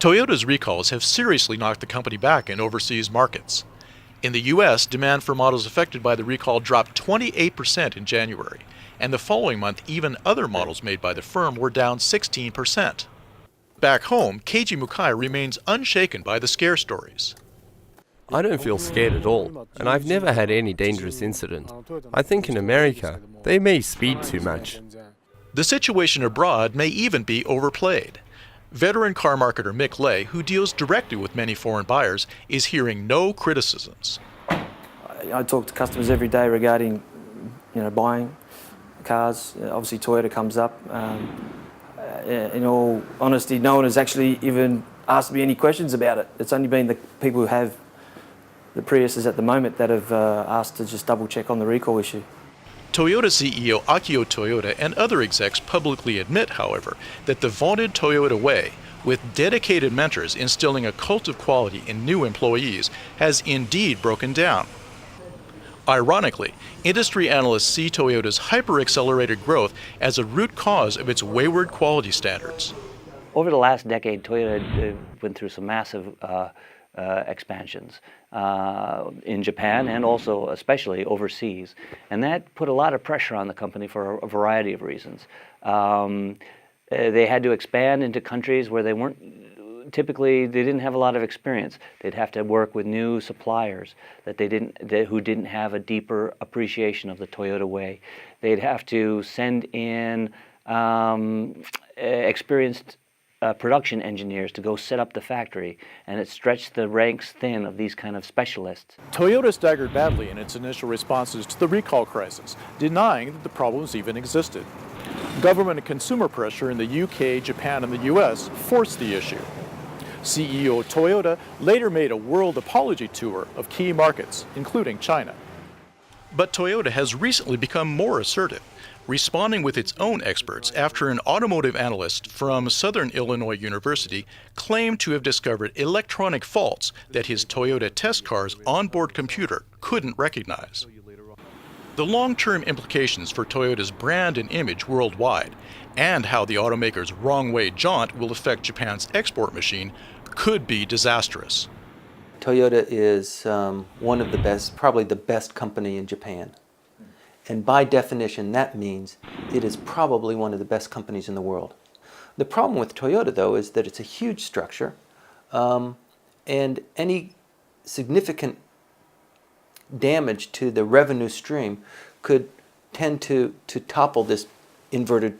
Toyota's recalls have seriously knocked the company back in overseas markets. In the U.S., demand for models affected by the recall dropped 28% in January, and the following month even other models made by the firm were down 16%. Back home, Keiji Mukai remains unshaken by the scare stories. I don't feel scared at all, and I've never had any dangerous incident. I think in America, they may speed too much. The situation abroad may even be overplayed. Veteran car marketer Mick, who deals directly with many foreign buyers, is hearing no criticisms. I talk to customers every day regarding, buying cars. Obviously, Toyota comes up. In all honesty, no one has actually even asked me any questions about it. It's only been the people who have the Priuses at the moment that have asked to just double check on the recall issue. Toyota CEO Akio Toyoda and other execs publicly admit, however, that the vaunted Toyota way, with dedicated mentors instilling a cult of quality in new employees, has indeed broken down. Ironically, industry analysts see Toyota's hyper-accelerated growth as a root cause of its wayward quality standards. Over the last decade, Toyota went through some massive expansions in Japan and also especially overseas, and that put a lot of pressure on the company for a variety of reasons. They had to expand into countries where they didn't have a lot of experience. They'd have to work with new suppliers who didn't have a deeper appreciation of the Toyota way. They'd have to send in experienced production engineers to go set up the factory, and it stretched the ranks thin of these kind of specialists. Toyota staggered badly in its initial responses to the recall crisis, denying that the problems even existed. Government and consumer pressure in the UK, Japan, and the US forced the issue. CEO Toyota later made a world apology tour of key markets, including China. But Toyota has recently become more assertive, responding with its own experts after an automotive analyst from Southern Illinois University claimed to have discovered electronic faults that his Toyota test car's onboard computer couldn't recognize. The long-term implications for Toyota's brand and image worldwide, and how the automaker's wrong-way jaunt will affect Japan's export machine, could be disastrous. Toyota is one of the best, probably the best company in Japan. And by definition, that means it is probably one of the best companies in the world. The problem with Toyota, though, is that it's a huge structure, and any significant damage to the revenue stream could tend to topple this inverted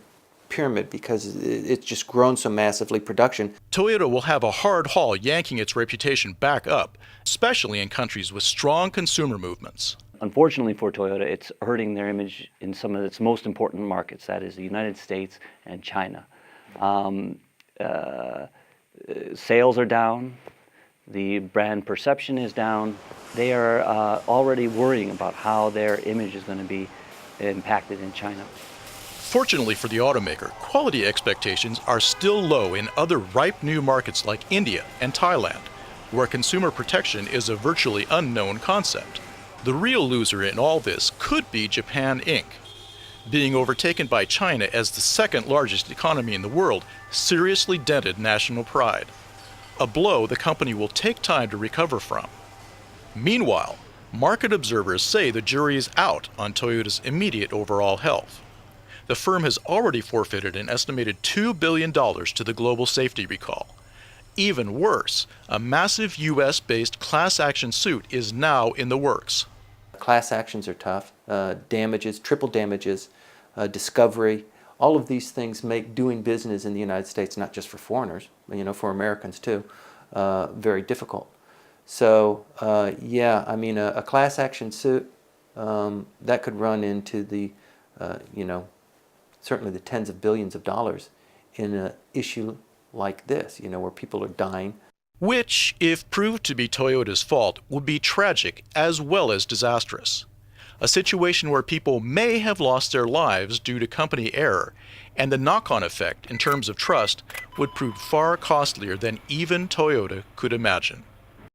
pyramid because it's just grown so massively, production. Toyota will have a hard haul yanking its reputation back up, especially in countries with strong consumer movements. Unfortunately for Toyota, it's hurting their image in some of its most important markets, that is the United States and China. Sales are down, the brand perception is down. They are already worrying about how their image is going to be impacted in China. Fortunately for the automaker, quality expectations are still low in other ripe new markets like India and Thailand, where consumer protection is a virtually unknown concept. The real loser in all this could be Japan Inc. Being overtaken by China as the second largest economy in the world seriously dented national pride, a blow the company will take time to recover from. Meanwhile, market observers say the jury is out on Toyota's immediate overall health. The firm has already forfeited an estimated $2 billion to the global safety recall. Even worse, a massive US-based class action suit is now in the works. Class actions are tough. Damages, triple damages, discovery, all of these things make doing business in the United States, not just for foreigners, for Americans too, very difficult. So yeah, I mean a class action suit, that could run into the, certainly the tens of billions of dollars in an issue like this, where people are dying. Which, if proved to be Toyota's fault, would be tragic as well as disastrous. A situation where people may have lost their lives due to company error, and the knock-on effect in terms of trust would prove far costlier than even Toyota could imagine.